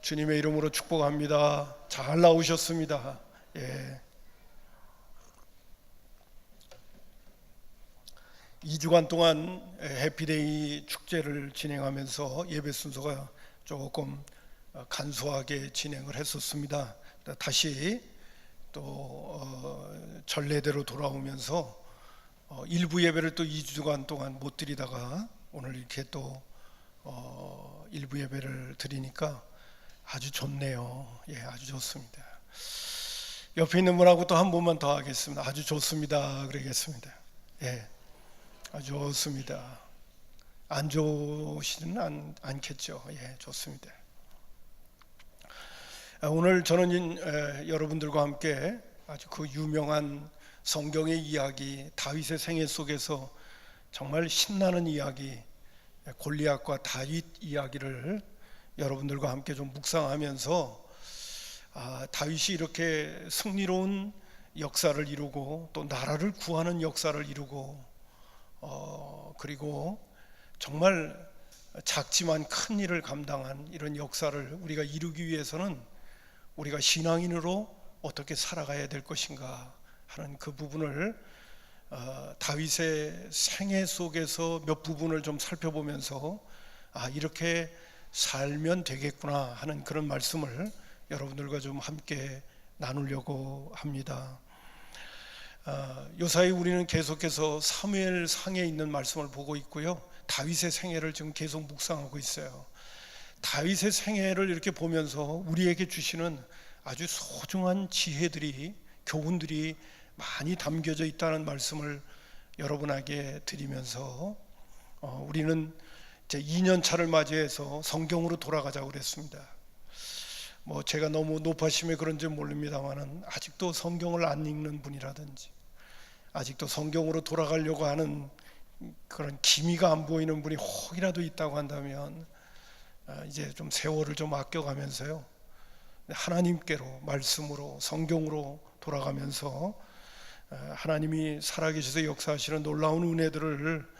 주님의 이름으로 축복합니다. 잘 나오셨습니다. 예. 2주간 동안 해피데이 축제를 진행하면서 예배 순서가 조금 간소하게 진행을 했었습니다. 다시 또 전례대로 돌아오면서 일부 예배를 또 2주간 동안 못 드리다가 오늘 이렇게 또 일부 예배를 드리니까 아주 좋네요. 예, 아주 좋습니다. 옆에 있는 분하고 또 한 번만 더 하겠습니다. 아주 좋습니다. 그러겠습니다. 예, 아주 좋습니다. 안 좋으시지는 않겠죠. 예, 좋습니다. 오늘 저는 여러분들과 함께 아주 그 유명한 성경의 이야기, 다윗의 생애 속에서 정말 신나는 이야기, 골리앗과 다윗 이야기를 여러분들과 함께 좀 묵상하면서 다윗이 이렇게 승리로운 역사를 이루고 또 나라를 구하는 역사를 이루고 그리고 정말 작지만 큰 일을 감당한 이런 역사를 우리가 이루기 위해서는 우리가 신앙인으로 어떻게 살아가야 될 것인가 하는 그 부분을 다윗의 생애 속에서 몇 부분을 좀 살펴보면서 이렇게 살면 되겠구나 하는 그런 말씀을 여러분들과 좀 함께 나누려고 합니다. 요사이 우리는 계속해서 사무엘상에 있는 말씀을 보고 있고요, 다윗의 생애를 지금 계속 묵상하고 있어요. 다윗의 생애를 이렇게 보면서 우리에게 주시는 아주 소중한 지혜들이, 교훈들이 많이 담겨져 있다는 말씀을 여러분에게 드리면서 우리는 이제 2년 차를 맞이해서 성경으로 돌아가자고 그랬습니다. 제가 너무 높아심에 그런지 모릅니다만은 아직도 성경을 안 읽는 분이라든지 아직도 성경으로 돌아가려고 하는 그런 기미가 안 보이는 분이 혹이라도 있다고 한다면 이제 좀 세월을 좀 아껴가면서요, 하나님께로, 말씀으로, 성경으로 돌아가면서 하나님이 살아계셔서 역사하시는 놀라운 은혜들을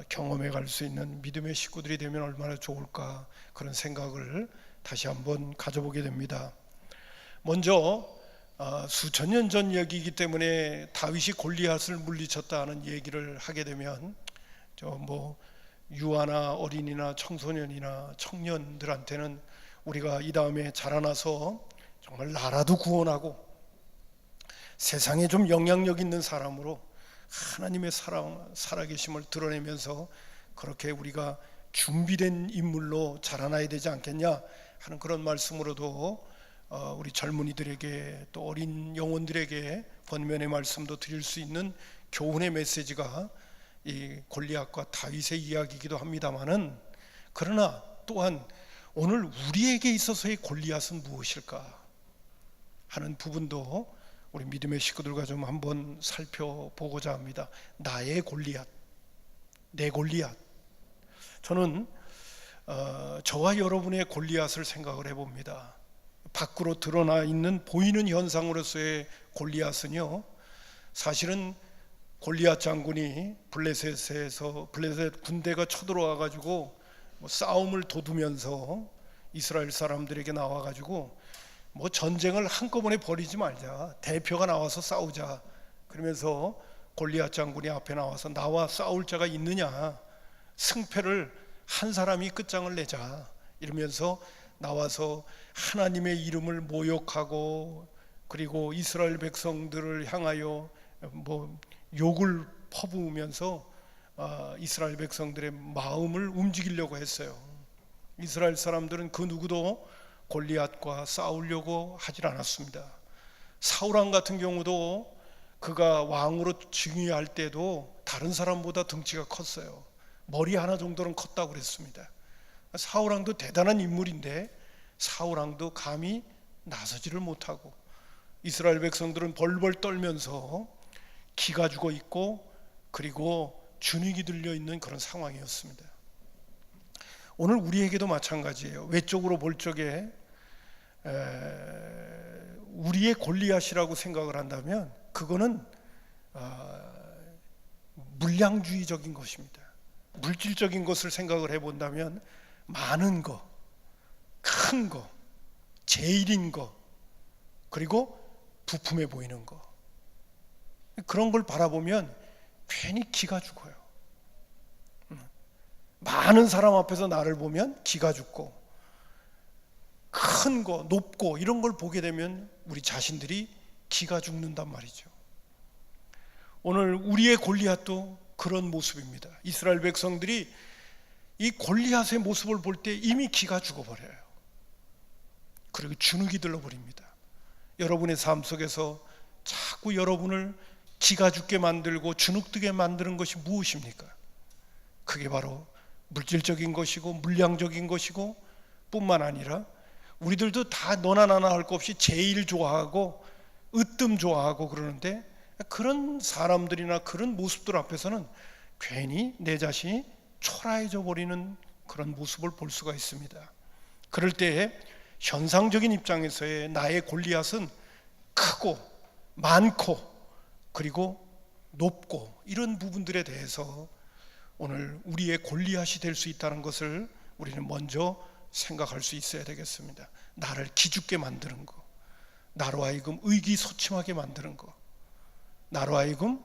경험해 갈 수 있는 믿음의 식구들이 되면 얼마나 좋을까, 그런 생각을 다시 한번 가져보게 됩니다. 먼저 수천 년 전 얘기이기 때문에 다윗이 골리앗을 물리쳤다는 얘기를 하게 되면 유아나 어린이나 청소년이나 청년들한테는 우리가 이 다음에 자라나서 정말 나라도 구원하고 세상에 좀 영향력 있는 사람으로 하나님의 살아계심을 드러내면서 그렇게 우리가 준비된 인물로 자라나야 되지 않겠냐 하는 그런 말씀으로도 우리 젊은이들에게 또 어린 영혼들에게 권면의 말씀도 드릴 수 있는 교훈의 메시지가 이 골리앗과 다윗의 이야기이기도 합니다만은, 그러나 또한 오늘 우리에게 있어서의 골리앗은 무엇일까 하는 부분도 우리 믿음의 식구들과 좀 한번 살펴보고자 합니다. 나의 골리앗, 내 골리앗. 저는 저와 여러분의 골리앗을 생각을 해봅니다. 밖으로 드러나 있는 보이는 현상으로서의 골리앗은요, 사실은 골리앗 장군이 블레셋 군대가 쳐들어와 가지고 싸움을 도두면서 이스라엘 사람들에게 나와 가지고 전쟁을 한꺼번에 벌이지 말자, 대표가 나와서 싸우자, 그러면서 골리앗 장군이 앞에 나와서 나와 싸울 자가 있느냐, 승패를 한 사람이 끝장을 내자 이러면서 나와서 하나님의 이름을 모욕하고 그리고 이스라엘 백성들을 향하여 욕을 퍼부으면서 이스라엘 백성들의 마음을 움직이려고 했어요. 이스라엘 사람들은 그 누구도 골리앗과 싸우려고 하질 않았습니다. 사울왕 같은 경우도 그가 왕으로 즉위할 때도 다른 사람보다 덩치가 컸어요. 머리 하나 정도는 컸다고 그랬습니다. 사울왕도 대단한 인물인데 사울왕도 감히 나서지를 못하고 이스라엘 백성들은 벌벌 떨면서 기가 죽어 있고 그리고 주눅이 들려 있는 그런 상황이었습니다. 오늘 우리에게도 마찬가지예요. 외적으로 볼 적에 우리의 골리앗이라고 생각을 한다면 그거는 물량주의적인 것입니다. 물질적인 것을 생각을 해본다면 많은 거, 큰 거, 제일인 거, 그리고 부품해 보이는 거, 그런 걸 바라보면 괜히 기가 죽어요. 많은 사람 앞에서 나를 보면 기가 죽고, 큰 거, 높고 이런 걸 보게 되면 우리 자신들이 기가 죽는단 말이죠. 오늘 우리의 골리앗도 그런 모습입니다. 이스라엘 백성들이 이 골리앗의 모습을 볼 때 이미 기가 죽어버려요. 그리고 주눅이 들어버립니다. 여러분의 삶 속에서 자꾸 여러분을 기가 죽게 만들고 주눅들게 만드는 것이 무엇입니까? 그게 바로 물질적인 것이고 물량적인 것이고 뿐만 아니라 우리들도 다 너나 나나 할 것 없이 제일 좋아하고 으뜸 좋아하고 그러는데, 그런 사람들이나 그런 모습들 앞에서는 괜히 내 자신이 초라해져 버리는 그런 모습을 볼 수가 있습니다. 그럴 때에 현상적인 입장에서의 나의 골리앗은 크고 많고 그리고 높고 이런 부분들에 대해서 오늘 우리의 골리앗이 될 수 있다는 것을 우리는 먼저 생각할 수 있어야 되겠습니다. 나를 기죽게 만드는 거, 나로 하여금 의기소침하게 만드는 거, 나로 하여금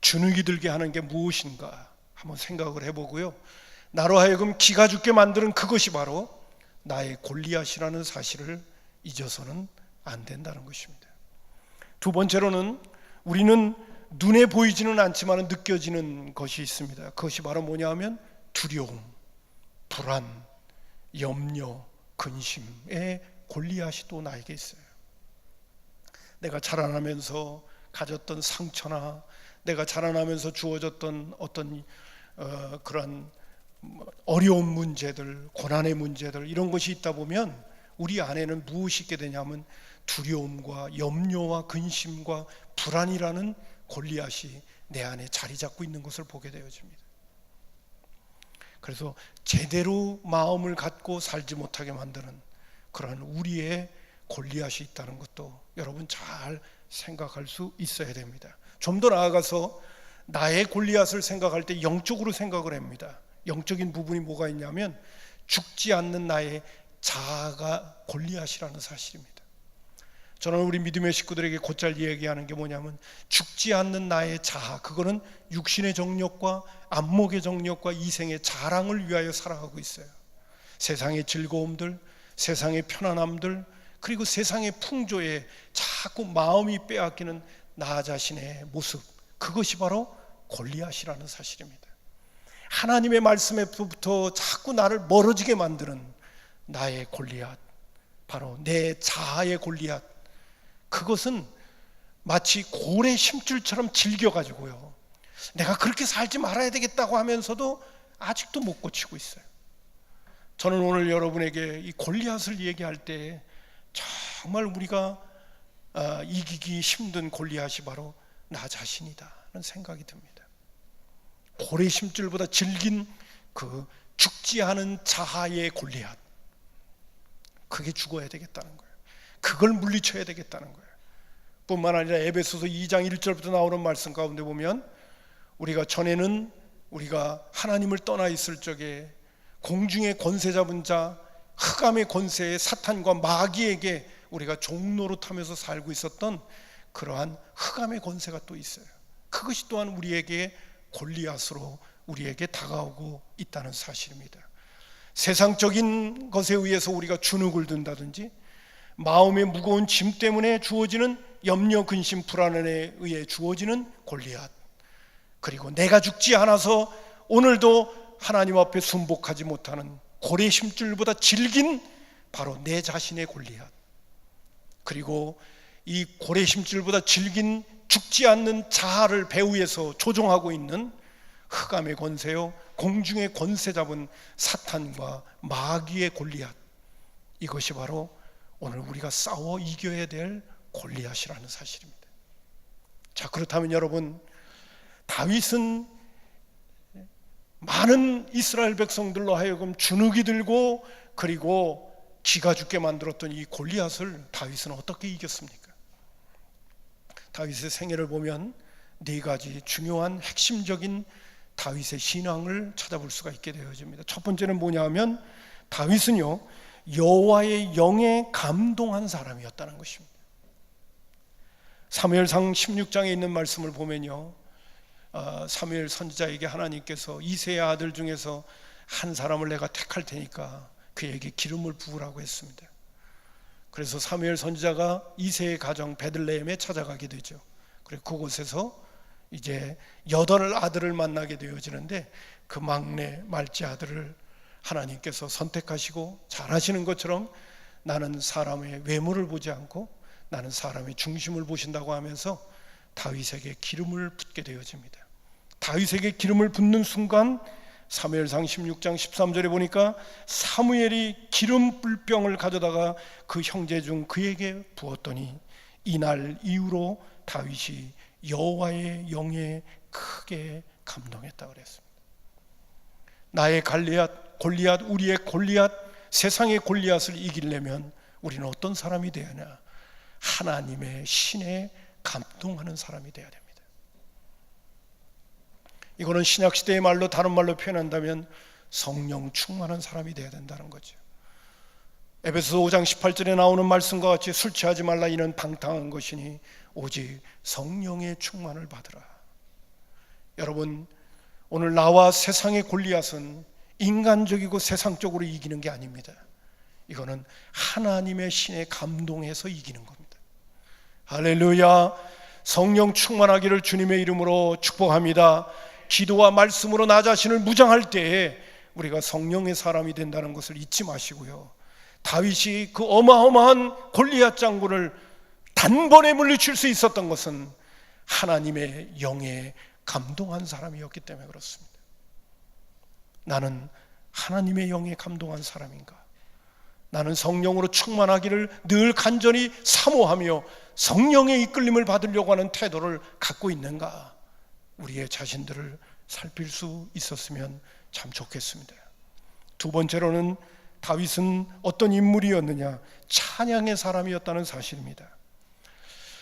주눅이 들게 하는 게 무엇인가 한번 생각을 해보고요, 나로 하여금 기가 죽게 만드는 그것이 바로 나의 골리앗이라는 사실을 잊어서는 안 된다는 것입니다. 두 번째로는 우리는 눈에 보이지는 않지만 느껴지는 것이 있습니다. 그것이 바로 뭐냐 하면 두려움, 불안, 염려, 근심의 골리앗이 또 나에게 있어요. 내가 자라나면서 가졌던 상처나 내가 자라나면서 주어졌던 어떤 그런 어려운 문제들, 고난의 문제들, 이런 것이 있다 보면 우리 안에는 무엇이 있게 되냐면 두려움과 염려와 근심과 불안이라는 골리앗이 내 안에 자리 잡고 있는 것을 보게 되어집니다. 그래서 제대로 마음을 갖고 살지 못하게 만드는 그런 우리의 골리앗이 있다는 것도 여러분 잘 생각할 수 있어야 됩니다. 좀 더 나아가서 나의 골리앗을 생각할 때 영적으로 생각을 합니다. 영적인 부분이 뭐가 있냐면 죽지 않는 나의 자아가 골리앗이라는 사실입니다. 저는 우리 믿음의 식구들에게 곧잘 얘기하는 게 뭐냐면 죽지 않는 나의 자아, 그거는 육신의 정욕과 안목의 정욕과 이생의 자랑을 위하여 살아가고 있어요. 세상의 즐거움들, 세상의 편안함들, 그리고 세상의 풍조에 자꾸 마음이 빼앗기는 나 자신의 모습, 그것이 바로 골리앗이라는 사실입니다. 하나님의 말씀에부터 자꾸 나를 멀어지게 만드는 나의 골리앗, 바로 내 자아의 골리앗, 그것은 마치 고래 심줄처럼 질겨가지고요, 내가 그렇게 살지 말아야 되겠다고 하면서도 아직도 못 고치고 있어요. 저는 오늘 여러분에게 이 골리앗을 얘기할 때 정말 우리가 이기기 힘든 골리앗이 바로 나 자신이다는 생각이 듭니다. 고래 심줄보다 질긴 그 죽지 않은 자아의 골리앗, 그게 죽어야 되겠다는 거예요. 그걸 물리쳐야 되겠다는 거예요. 뿐만 아니라 에베소서 2장 1절부터 나오는 말씀 가운데 보면 우리가 전에는 우리가 하나님을 떠나 있을 적에 공중의 권세 잡은 자, 흑암의 권세의 사탄과 마귀에게 우리가 종로로 타면서 살고 있었던 그러한 흑암의 권세가 또 있어요. 그것이 또한 우리에게 골리앗으로 우리에게 다가오고 있다는 사실입니다. 세상적인 것에 의해서 우리가 주눅을 든다든지 마음의 무거운 짐 때문에 주어지는 염려, 근심, 불안에 의해 주어지는 골리앗, 그리고 내가 죽지 않아서 오늘도 하나님 앞에 순복하지 못하는 고래 심줄보다 질긴 바로 내 자신의 골리앗, 그리고 이 고래 심줄보다 질긴 죽지 않는 자아를 배후에서 조종하고 있는 흑암의 권세요, 공중의 권세 잡은 사탄과 마귀의 골리앗, 이것이 바로 오늘 우리가 싸워 이겨야 될 골리앗이라는 사실입니다. 자, 그렇다면 여러분, 다윗은 많은 이스라엘 백성들로 하여금 주눅이 들고 그리고 기가 죽게 만들었던 이 골리앗을 다윗은 어떻게 이겼습니까? 다윗의 생애를 보면 네 가지 중요한 핵심적인 다윗의 신앙을 찾아볼 수가 있게 되어집니다. 첫 번째는 뭐냐 하면 다윗은요, 여호와의 영에 감동한 사람이었다는 것입니다. 사무엘상 16장에 있는 말씀을 보면요, 사무엘 선지자에게 하나님께서 이새의 아들 중에서 한 사람을 내가 택할 테니까 그에게 기름을 부으라고 했습니다. 그래서 사무엘 선지자가 이새의 가정 베들레헴에 찾아가게 되죠. 그리고 그곳에서 이제 8 아들을 만나게 되어지는데, 그 막내 말째 아들을 하나님께서 선택하시고 잘하시는 것처럼 나는 사람의 외모를 보지 않고 나는 사람의 중심을 보신다고 하면서 다윗에게 기름을 붓게 되어집니다. 다윗에게 기름을 붓는 순간 사무엘상 16장 13절에 보니까 사무엘이 기름 불병을 가져다가 그 형제 중 그에게 부었더니 이날 이후로 다윗이 여호와의 영에 크게 감동했다고 그랬습니다. 나의 골리앗, 우리의 골리앗, 세상의 골리앗을 이기려면 우리는 어떤 사람이 되어야 하냐? 하나님의 신에 감동하는 사람이 되어야 됩니다. 이거는 신약시대의 말로, 다른 말로 표현한다면 성령 충만한 사람이 되어야 된다는 거죠. 에베소서 5장 18절에 나오는 말씀과 같이 술 취하지 말라, 이는 방탕한 것이니 오직 성령의 충만을 받으라. 여러분, 오늘 나와 세상의 골리앗은 인간적이고 세상적으로 이기는 게 아닙니다. 이거는 하나님의 신에 감동해서 이기는 겁니다. 할렐루야. 성령 충만하기를 주님의 이름으로 축복합니다. 기도와 말씀으로 나 자신을 무장할 때에 우리가 성령의 사람이 된다는 것을 잊지 마시고요, 다윗이 그 어마어마한 골리앗 장군을 단번에 물리칠 수 있었던 것은 하나님의 영에 감동한 사람이었기 때문에 그렇습니다. 나는 하나님의 영에 감동한 사람인가? 나는 성령으로 충만하기를 늘 간절히 사모하며 성령의 이끌림을 받으려고 하는 태도를 갖고 있는가? 우리의 자신들을 살필 수 있었으면 참 좋겠습니다. 두 번째로는 다윗은 어떤 인물이었느냐? 찬양의 사람이었다는 사실입니다.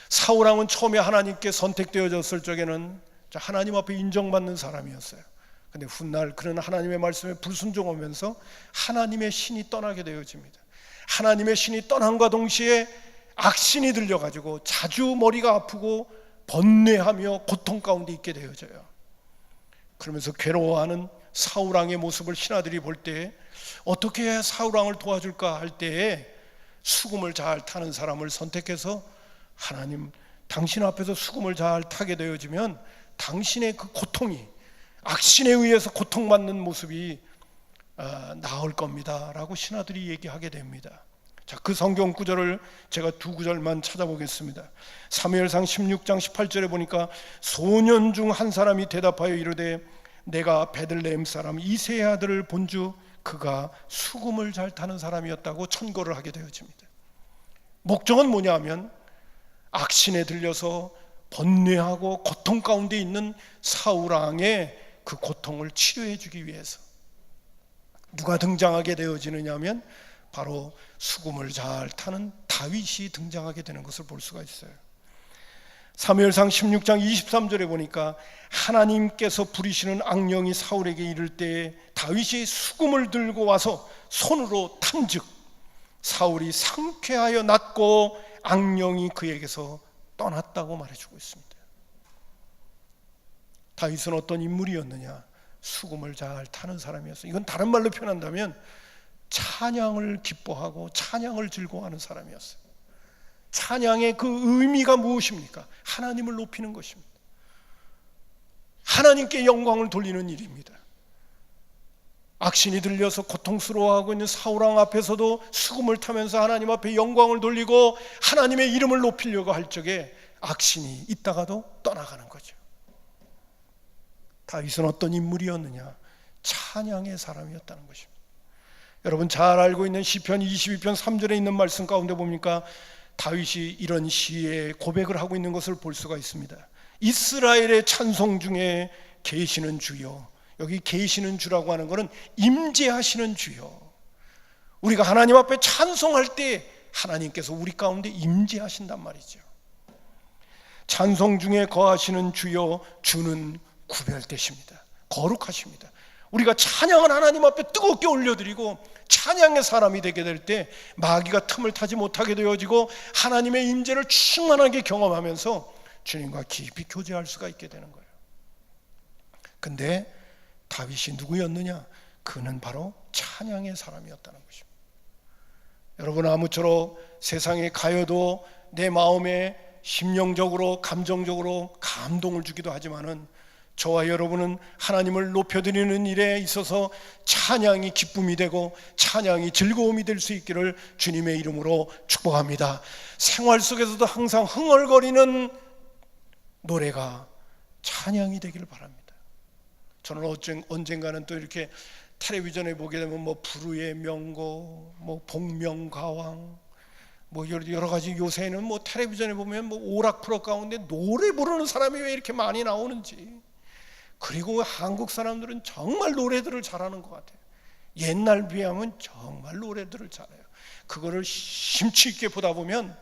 사울왕은 처음에 하나님께 선택되어졌을 적에는 하나님 앞에 인정받는 사람이었어요. 근데 훗날 그는 하나님의 말씀에 불순종하면서 하나님의 신이 떠나게 되어집니다. 하나님의 신이 떠남과 동시에 악신이 들려가지고 자주 머리가 아프고 번뇌하며 고통 가운데 있게 되어져요. 그러면서 괴로워하는 사울왕의 모습을 신하들이 볼 때 어떻게 해야 사울왕을 도와줄까 할 때에 수금을 잘 타는 사람을 선택해서, 하나님, 당신 앞에서 수금을 잘 타게 되어지면 당신의 그 고통이, 악신에 의해서 고통받는 모습이 나을 겁니다 라고 신하들이 얘기하게 됩니다. 자, 그 성경 구절을 제가 2구절만 찾아보겠습니다. 사무엘상 16장 18절에 보니까 소년 중 한 사람이 대답하여 이르되 내가 베들레헴 사람 이새의 아들을 본주 그가 수금을 잘 타는 사람이었다고 천거를 하게 되어집니다. 목적은 뭐냐 하면 악신에 들려서 번뇌하고 고통 가운데 있는 사울왕의 그 고통을 치료해 주기 위해서 누가 등장하게 되어지느냐 하면 바로 수금을 잘 타는 다윗이 등장하게 되는 것을 볼 수가 있어요. 사무엘상 16장 23절에 보니까 하나님께서 부리시는 악령이 사울에게 이를 때에 다윗이 수금을 들고 와서 손으로 탄즉 사울이 상쾌하여 낫고 악령이 그에게서 떠났다고 말해주고 있습니다. 다윗은 어떤 인물이었느냐? 수금을 잘 타는 사람이었어요. 이건 다른 말로 표현한다면 찬양을 기뻐하고 찬양을 즐거워하는 사람이었어요. 찬양의 그 의미가 무엇입니까? 하나님을 높이는 것입니다. 하나님께 영광을 돌리는 일입니다. 악신이 들려서 고통스러워하고 있는 사울왕 앞에서도 수금을 타면서 하나님 앞에 영광을 돌리고 하나님의 이름을 높이려고 할 적에 악신이 있다가도 떠나가는 거죠. 다윗은 어떤 인물이었느냐? 찬양의 사람이었다는 것입니다. 여러분 잘 알고 있는 시편 22편 3절에 있는 말씀 가운데 보니까 다윗이 이런 시에 고백을 하고 있는 것을 볼 수가 있습니다. 이스라엘의 찬송 중에 계시는 주여, 여기 계시는 주라고 하는 것은 임재하시는 주여. 우리가 하나님 앞에 찬송할 때 하나님께서 우리 가운데 임재하신단 말이죠. 찬송 중에 거하시는 주여, 주는 구별되십니다. 거룩하십니다. 우리가 찬양을 하나님 앞에 뜨겁게 올려드리고 찬양의 사람이 되게 될 때 마귀가 틈을 타지 못하게 되어지고 하나님의 임재를 충만하게 경험하면서 주님과 깊이 교제할 수가 있게 되는 거예요. 근데 다윗이 누구였느냐? 그는 바로 찬양의 사람이었다는 것입니다. 여러분, 아무쪼록 세상에 가여도 내 마음에 심령적으로 감정적으로 감동을 주기도 하지만은 저와 여러분은 하나님을 높여드리는 일에 있어서 찬양이 기쁨이 되고 찬양이 즐거움이 될 수 있기를 주님의 이름으로 축복합니다. 생활 속에서도 항상 흥얼거리는 노래가 찬양이 되기를 바랍니다. 저는 언젠가는 또 이렇게 텔레비전에 보게 되면 뭐 부르의 명곡, 뭐 복명가왕, 뭐 여러 가지, 요새는 뭐 텔레비전에 보면 뭐 오락 프로 가운데 노래 부르는 사람이 왜 이렇게 많이 나오는지. 그리고 한국 사람들은 정말 노래들을 잘하는 것 같아요. 옛날 비하면 정말 노래들을 잘해요. 그거를 심취 있게 보다 보면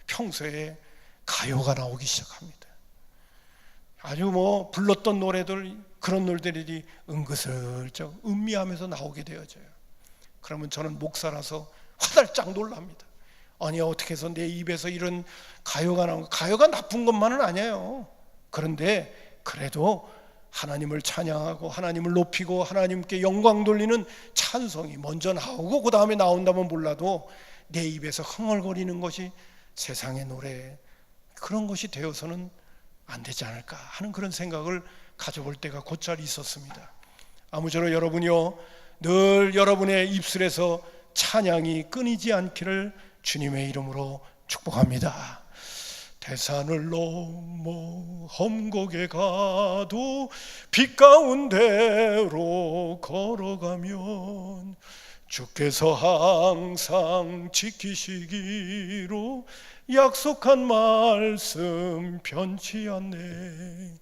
평소에 가요가 나오기 시작합니다. 아주 뭐 불렀던 노래들, 그런 노래들이 은근슬쩍 음미하면서 나오게 되어져요. 그러면 저는 목사라서 화들짝 놀랍니다. 아니, 어떻게 해서 내 입에서 이런 가요가 나오는, 가요가 나쁜 것만은 아니에요. 그런데 그래도 하나님을 찬양하고 하나님을 높이고 하나님께 영광 돌리는 찬송이 먼저 나오고 그 다음에 나온다면 몰라도 내 입에서 흥얼거리는 것이 세상의 노래, 그런 것이 되어서는 안 되지 않을까 하는 그런 생각을 가져볼 때가 곧잘 있었습니다. 아무쪼록 여러분이요, 늘 여러분의 입술에서 찬양이 끊이지 않기를 주님의 이름으로 축복합니다. 대산을 넘어 험곡에 가도 빛 가운데로 걸어가면 주께서 항상 지키시기로 약속한 말씀 변치 않네.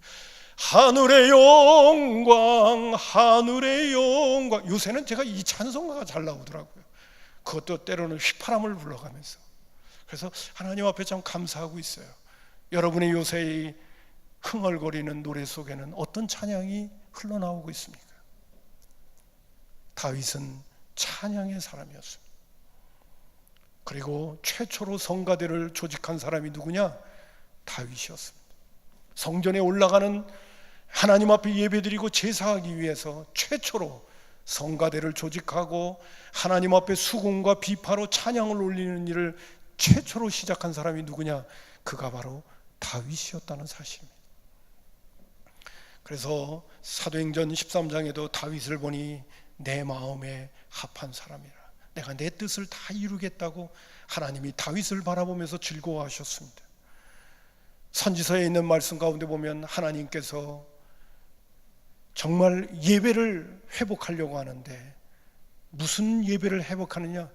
하늘의 영광, 하늘의 영광. 요새는 제가 이 찬송가가 잘 나오더라고요. 그것도 때로는 휘파람을 불러가면서. 그래서 하나님 앞에 참 감사하고 있어요. 여러분의 요새 이 흥얼거리는 노래 속에는 어떤 찬양이 흘러나오고 있습니까? 다윗은 찬양의 사람이었습니다. 그리고 최초로 성가대를 조직한 사람이 누구냐? 다윗이었습니다. 성전에 올라가는 하나님 앞에 예배드리고 제사하기 위해서 최초로 성가대를 조직하고 하나님 앞에 수금과 비파로 찬양을 올리는 일을 최초로 시작한 사람이 누구냐? 그가 바로 다윗이었다는 사실입니다. 그래서 사도행전 13장에도 다윗을 보니 내 마음에 합한 사람이라, 내가 내 뜻을 다 이루겠다고 하나님이 다윗을 바라보면서 즐거워하셨습니다. 선지서에 있는 말씀 가운데 보면 하나님께서 정말 예배를 회복하려고 하는데 무슨 예배를 회복하느냐?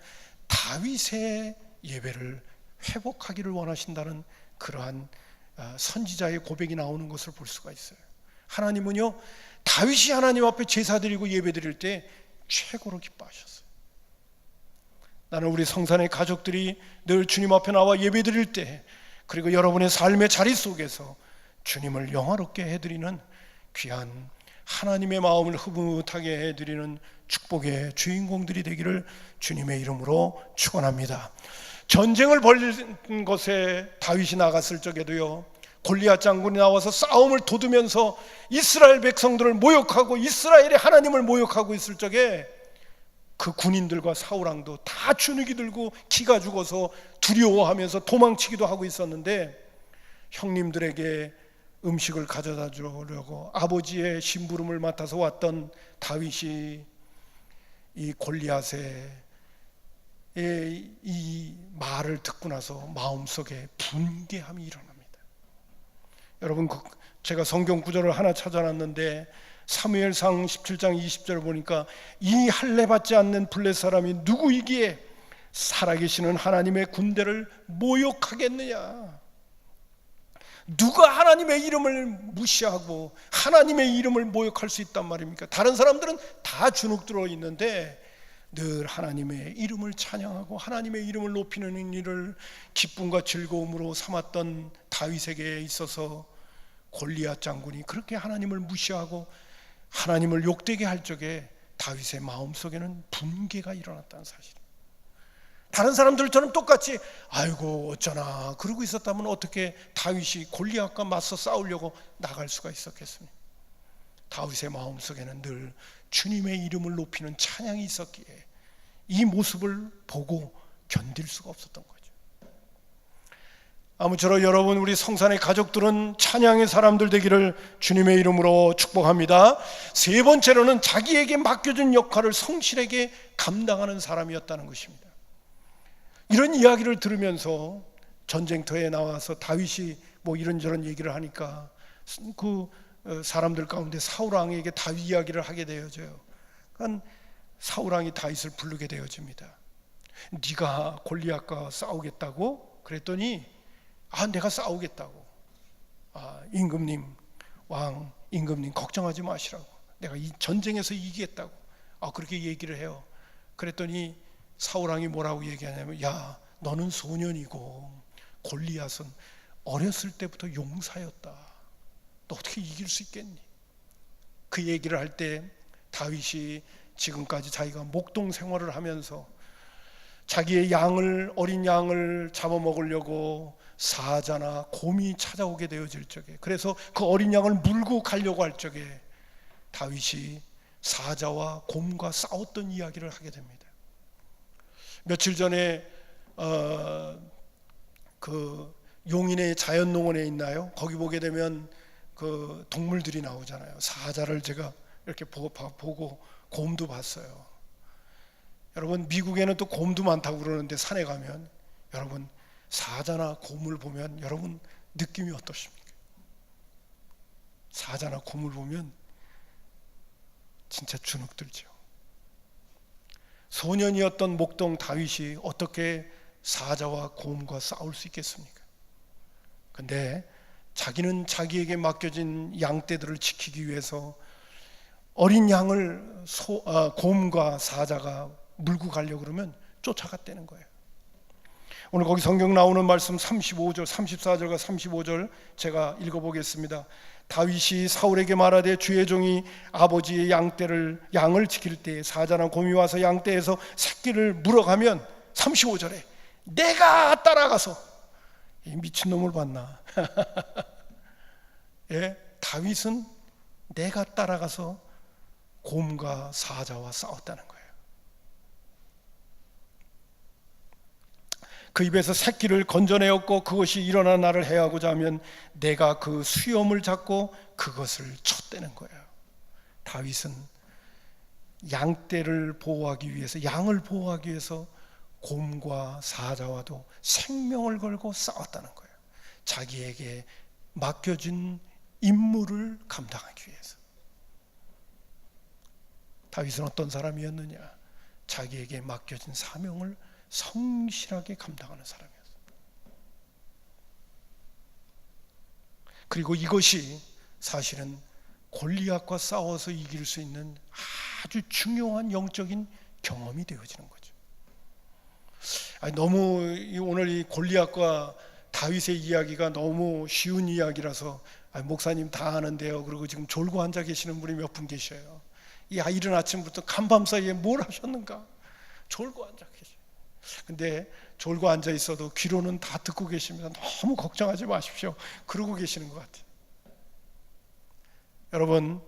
다윗의 예배를 회복하기를 원하신다는 그러한 선지자의 고백이 나오는 것을 볼 수가 있어요. 하나님은요, 다윗이 하나님 앞에 제사 드리고 예배 드릴 때 최고로 기뻐하셨어요. 나는 우리 성산의 가족들이 늘 주님 앞에 나와 예배 드릴 때, 그리고 여러분의 삶의 자리 속에서 주님을 영화롭게 해드리는 귀한 하나님의 마음을 흐뭇하게 해드리는 축복의 주인공들이 되기를 주님의 이름으로 축원합니다. 전쟁을 벌인 곳에 다윗이 나갔을 적에도요, 골리앗 장군이 나와서 싸움을 돋우면서 이스라엘 백성들을 모욕하고 이스라엘의 하나님을 모욕하고 있을 적에 그 군인들과 사울왕도 다 주눅이 들고 기가 죽어서 두려워하면서 도망치기도 하고 있었는데, 형님들에게 음식을 가져다 주려고 아버지의 심부름을 맡아서 왔던 다윗이 이 골리앗의 이 말을 듣고 나서 마음속에 분개함이 일어납니다. 여러분, 제가 성경 구절을 하나 찾아놨는데 사무엘상 17장 20절을 보니까 이 할례 받지 않는 블레 사람이 누구이기에 살아계시는 하나님의 군대를 모욕하겠느냐? 누가 하나님의 이름을 무시하고 하나님의 이름을 모욕할 수 있단 말입니까? 다른 사람들은 다 주눅 들어 있는데 늘 하나님의 이름을 찬양하고 하나님의 이름을 높이는 일을 기쁨과 즐거움으로 삼았던 다윗에게 있어서 골리앗 장군이 그렇게 하나님을 무시하고 하나님을 욕되게 할 적에 다윗의 마음속에는 분개가 일어났다는 사실. 다른 사람들처럼 똑같이 아이고 어쩌나 그러고 있었다면 어떻게 다윗이 골리앗과 맞서 싸우려고 나갈 수가 있었겠습니까? 다윗의 마음속에는 늘 주님의 이름을 높이는 찬양이 있었기에 이 모습을 보고 견딜 수가 없었던 거죠. 아무쪼록 여러분, 우리 성산의 가족들은 찬양의 사람들 되기를 주님의 이름으로 축복합니다. 세 번째로는 자기에게 맡겨준 역할을 성실하게 감당하는 사람이었다는 것입니다. 이런 이야기를 들으면서 전쟁터에 나와서 다윗이 뭐 이런저런 얘기를 하니까 그 사람들 가운데 사울왕에게 다윗 이야기를 하게 되어져요. 그러니까 사울왕이 다윗을 부르게 되어집니다. 네가 골리앗과 싸우겠다고? 그랬더니 내가 싸우겠다고. 임금님, 왕 임금님 걱정하지 마시라고. 내가 이 전쟁에서 이기겠다고. 그렇게 얘기를 해요. 그랬더니 사울왕이 뭐라고 얘기하냐면, 야, 너는 소년이고 골리앗은 어렸을 때부터 용사였다. 너 어떻게 이길 수 있겠니? 그 얘기를 할 때 다윗이 지금까지 자기가 목동 생활을 하면서 자기의 어린 양을 잡아먹으려고 사자나 곰이 찾아오게 되어질 적에, 그래서 그 어린 양을 물고 가려고 할 적에 다윗이 사자와 곰과 싸웠던 이야기를 하게 됩니다. 며칠 전에 그 용인의 자연농원에 있나요? 거기 보게 되면 그 동물들이 나오잖아요. 사자를 제가 이렇게 보고 곰도 봤어요. 여러분, 미국에는 또 곰도 많다고 그러는데 산에 가면 여러분 사자나 곰을 보면 여러분 느낌이 어떠십니까? 사자나 곰을 보면 진짜 주눅 들죠. 소년이었던 목동 다윗이 어떻게 사자와 곰과 싸울 수 있겠습니까? 근데 자기는 자기에게 맡겨진 양떼들을 지키기 위해서 어린 양을 곰과 사자가 물고 가려고 그러면 쫓아갔다는 거예요. 오늘 거기 성경 나오는 말씀 35절, 34절과 35절 제가 읽어보겠습니다. 다윗이 사울에게 말하되 주의 종이 아버지의 양을 지킬 때 사자나 곰이 와서 양떼에서 새끼를 물어가면 35절에 내가 따라가서, 이 미친놈을 봤나? 예, 다윗은 내가 따라가서 곰과 사자와 싸웠다는 거예요. 그 입에서 새끼를 건져내었고 그것이 일어나 나를 해하고자 하면 내가 그 수염을 잡고 그것을 쳤다는 거예요. 다윗은 양떼를 보호하기 위해서, 양을 보호하기 위해서 곰과 사자와도 생명을 걸고 싸웠다는 거예요. 자기에게 맡겨진 임무를 감당하기 위해서. 다윗은 어떤 사람이었느냐? 자기에게 맡겨진 사명을 성실하게 감당하는 사람이었습니다. 그리고 이것이 사실은 골리앗과 싸워서 이길 수 있는 아주 중요한 영적인 경험이 되어지는 거죠. 너무 오늘 이 골리앗과 다윗의 이야기가 너무 쉬운 이야기라서 목사님 다 아는데요. 그리고 지금 졸고 앉아 계시는 분이 몇 분 계셔요. 이른 아침부터 간밤 사이에 뭘 하셨는가? 졸고 앉아 계셔요. 근데 졸고 앉아 있어도 귀로는 다 듣고 계십니다. 너무 걱정하지 마십시오. 그러고 계시는 것 같아요. 여러분,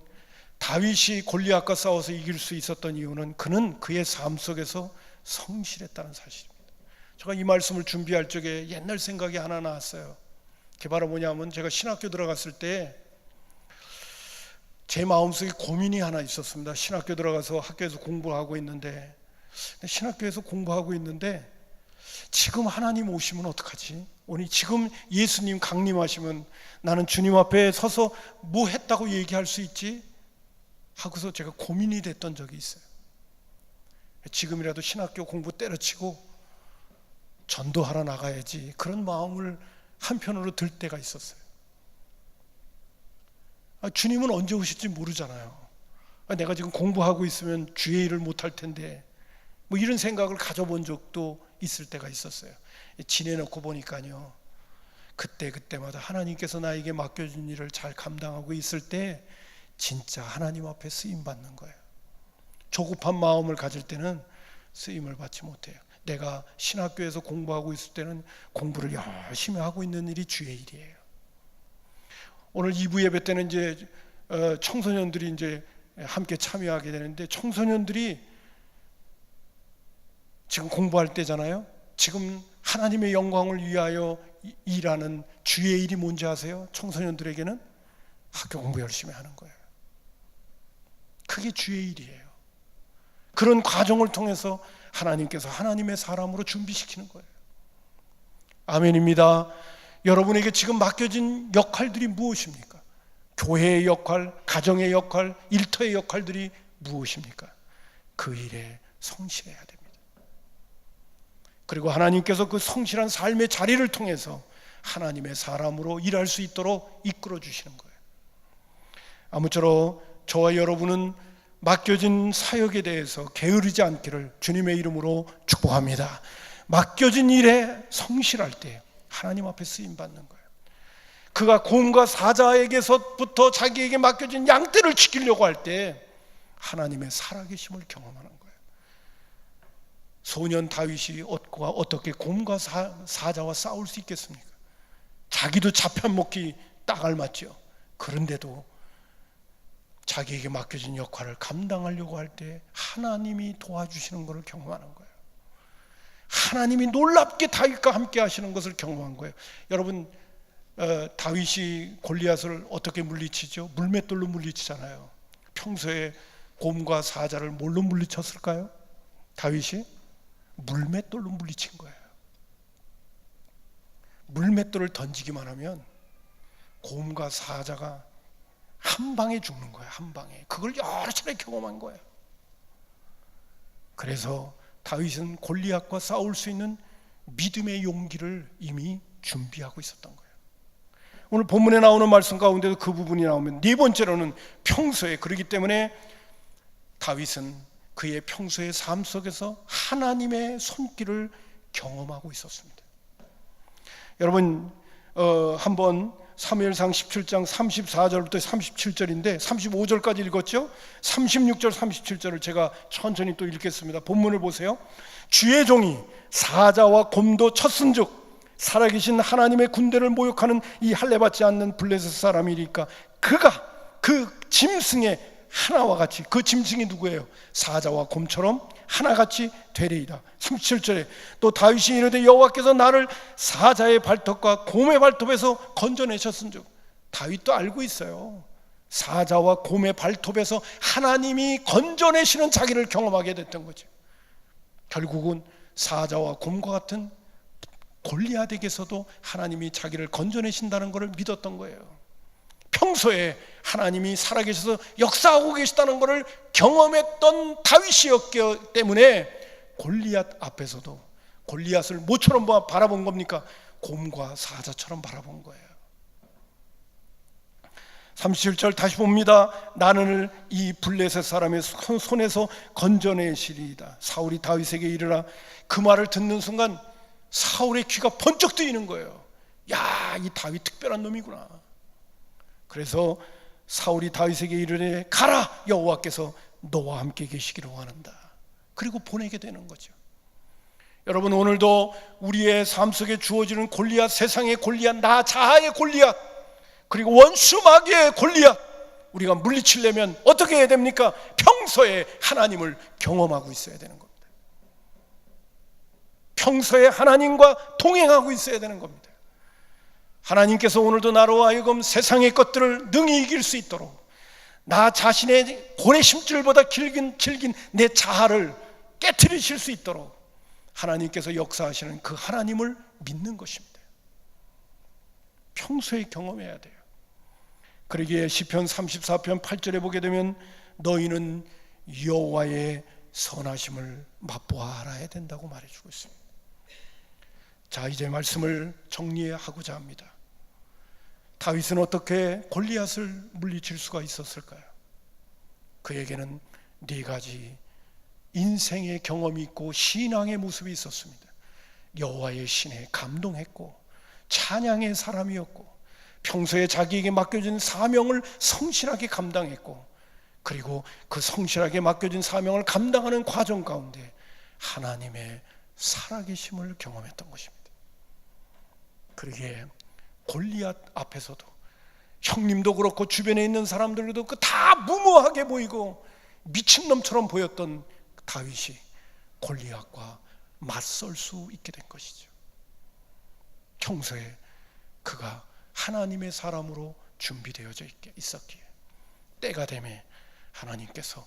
다윗이 골리앗과 싸워서 이길 수 있었던 이유는 그는 그의 삶 속에서 성실했다는 사실입니다. 제가 이 말씀을 준비할 적에 옛날 생각이 하나 나왔어요. 그게 바로 뭐냐면, 제가 신학교 들어갔을 때 제 마음속에 고민이 하나 있었습니다. 신학교 들어가서 학교에서 공부하고 있는데, 신학교에서 공부하고 있는데 지금 하나님 오시면 어떡하지? 오늘 지금 예수님 강림하시면 나는 주님 앞에 서서 뭐 했다고 얘기할 수 있지? 하고서 제가 고민이 됐던 적이 있어요. 지금이라도 신학교 공부 때려치고 전도하러 나가야지, 그런 마음을 한편으로 들 때가 있었어요. 주님은 언제 오실지 모르잖아요. 내가 지금 공부하고 있으면 주의 일을 못할 텐데, 뭐 이런 생각을 가져본 적도 있을 때가 있었어요. 지내놓고 보니까요, 그때마다 하나님께서 나에게 맡겨준 일을 잘 감당하고 있을 때 진짜 하나님 앞에 쓰임 받는 거예요. 조급한 마음을 가질 때는 쓰임을 받지 못해요. 내가 신학교에서 공부하고 있을 때는 공부를 열심히 하고 있는 일이 주의 일이에요. 오늘 2부 예배 때는 이제 청소년들이 이제 함께 참여하게 되는데, 청소년들이 지금 공부할 때잖아요. 지금 하나님의 영광을 위하여 일하는 주의 일이 뭔지 아세요? 청소년들에게는 학교 공부 열심히 하는 거예요. 그게 주의 일이에요. 그런 과정을 통해서 하나님께서 하나님의 사람으로 준비시키는 거예요. 아멘입니다. 여러분에게 지금 맡겨진 역할들이 무엇입니까? 교회의 역할, 가정의 역할, 일터의 역할들이 무엇입니까? 그 일에 성실해야 됩니다. 그리고 하나님께서 그 성실한 삶의 자리를 통해서 하나님의 사람으로 일할 수 있도록 이끌어 주시는 거예요. 아무쪼록 저와 여러분은 맡겨진 사역에 대해서 게으르지 않기를 주님의 이름으로 축복합니다. 맡겨진 일에 성실할 때 하나님 앞에 쓰임 받는 거예요. 그가 곰과 사자에게서부터 자기에게 맡겨진 양떼를 지키려고 할 때 하나님의 살아계심을 경험하는 거예요. 소년 다윗이 어떻게 곰과 사자와 싸울 수 있겠습니까? 자기도 잡혀먹기 딱 알맞죠. 그런데도 자기에게 맡겨진 역할을 감당하려고 할 때 하나님이 도와주시는 것을 경험하는 거예요. 하나님이 놀랍게 다윗과 함께 하시는 것을 경험한 거예요. 여러분, 다윗이 골리앗을 어떻게 물리치죠? 물맷돌로 물리치잖아요. 평소에 곰과 사자를 뭘로 물리쳤을까요? 다윗이 물맷돌로 물리친 거예요. 물맷돌을 던지기만 하면 곰과 사자가 한 방에 죽는 거예요. 한 방에. 그걸 여러 차례 경험한 거예요. 그래서 다윗은 골리앗과 싸울 수 있는 믿음의 용기를 이미 준비하고 있었던 거예요. 오늘 본문에 나오는 말씀 가운데도 그 부분이 나오면, 네 번째로는 평소에, 그렇기 때문에 다윗은 그의 평소의 삶 속에서 하나님의 손길을 경험하고 있었습니다. 여러분, 한번 사무엘상 17장 34절부터 37절인데 35절까지 읽었죠? 36절 37절을 제가 천천히 또 읽겠습니다. 본문을 보세요. 주의 종이 사자와 곰도 쳤은즉 살아계신 하나님의 군대를 모욕하는 이 할례받지 않는 블레셋 사람이니까 그가 그 짐승의 하나와 같이, 그 짐승이 누구예요? 사자와 곰처럼 하나같이 되리이다. 37절에 또 다윗이 이르되 여호와께서 나를 사자의 발톱과 곰의 발톱에서 건져내셨은즉, 다윗도 알고 있어요. 사자와 곰의 발톱에서 하나님이 건져내시는 자기를 경험하게 됐던 거죠. 결국은 사자와 곰과 같은 골리앗에게서도 하나님이 자기를 건져내신다는 것을 믿었던 거예요. 평소에 하나님이 살아계셔서 역사하고 계시다는 것을 경험했던 다윗이었기 때문에 골리앗 앞에서도 골리앗을 뭐처럼 바라본 겁니까? 곰과 사자처럼 바라본 거예요. 37절 다시 봅니다. 나는 이 블레셋 사람의 손에서 건져내시리이다. 사울이 다윗에게 이르라. 그 말을 듣는 순간 사울의 귀가 번쩍 뜨이는 거예요. 야, 이 다윗 특별한 놈이구나. 그래서 사울이 다윗에게 이르되 가라, 여호와께서 너와 함께 계시기를 원한다. 그리고 보내게 되는 거죠. 여러분, 오늘도 우리의 삶 속에 주어지는 골리앗, 세상의 골리앗, 나 자아의 골리앗, 그리고 원수 마귀의 골리앗, 우리가 물리치려면 어떻게 해야 됩니까? 평소에 하나님을 경험하고 있어야 되는 겁니다. 평소에 하나님과 동행하고 있어야 되는 겁니다. 하나님께서 오늘도 나로 하여금 세상의 것들을 능히 이길 수 있도록 나 자신의 고래 심줄보다 길긴 내 자아를 깨트리실 수 있도록 하나님께서 역사하시는 그 하나님을 믿는 것입니다. 평소에 경험해야 돼요. 그러기에 시편 34편 8절에 보게 되면 너희는 여호와의 선하심을 맛보아 알아야 된다고 말해주고 있습니다. 자, 이제 말씀을 정리하고자 합니다. 다윗은 어떻게 골리앗을 물리칠 수가 있었을까요? 그에게는 네 가지 인생의 경험이 있고 신앙의 모습이 있었습니다. 여호와의 신에 감동했고 찬양의 사람이었고 평소에 자기에게 맡겨진 사명을 성실하게 감당했고, 그리고 그 성실하게 맡겨진 사명을 감당하는 과정 가운데 하나님의 살아계심을 경험했던 것입니다. 그러기에 골리앗 앞에서도 형님도 그렇고 주변에 있는 사람들도 다 무모하게 보이고 미친놈처럼 보였던 다윗이 골리앗과 맞설 수 있게 된 것이죠. 평소에 그가 하나님의 사람으로 준비되어져 있었기에 때가 되매 하나님께서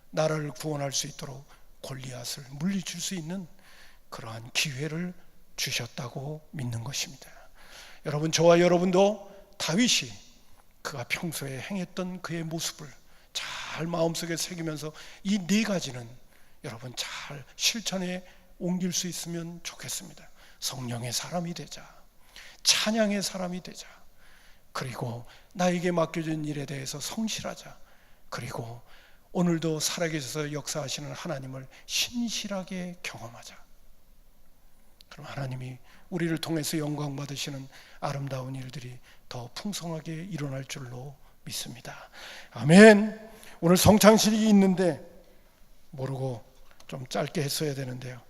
나를 구원할 수 있도록 골리앗을 물리칠 수 있는 그러한 기회를 주셨다고 믿는 것입니다. 여러분, 저와 여러분도 다윗이 그가 평소에 행했던 그의 모습을 잘 마음속에 새기면서 이 네 가지는 여러분 잘 실천에 옮길 수 있으면 좋겠습니다. 성령의 사람이 되자, 찬양의 사람이 되자, 그리고 나에게 맡겨진 일에 대해서 성실하자, 그리고 오늘도 살아계셔서 역사하시는 하나님을 신실하게 경험하자. 그럼 하나님이 우리를 통해서 영광 받으시는 아름다운 일들이 더 풍성하게 일어날 줄로 믿습니다. 아멘. 오늘 성찬식이 있는데 모르고 좀 짧게 했어야 되는데요.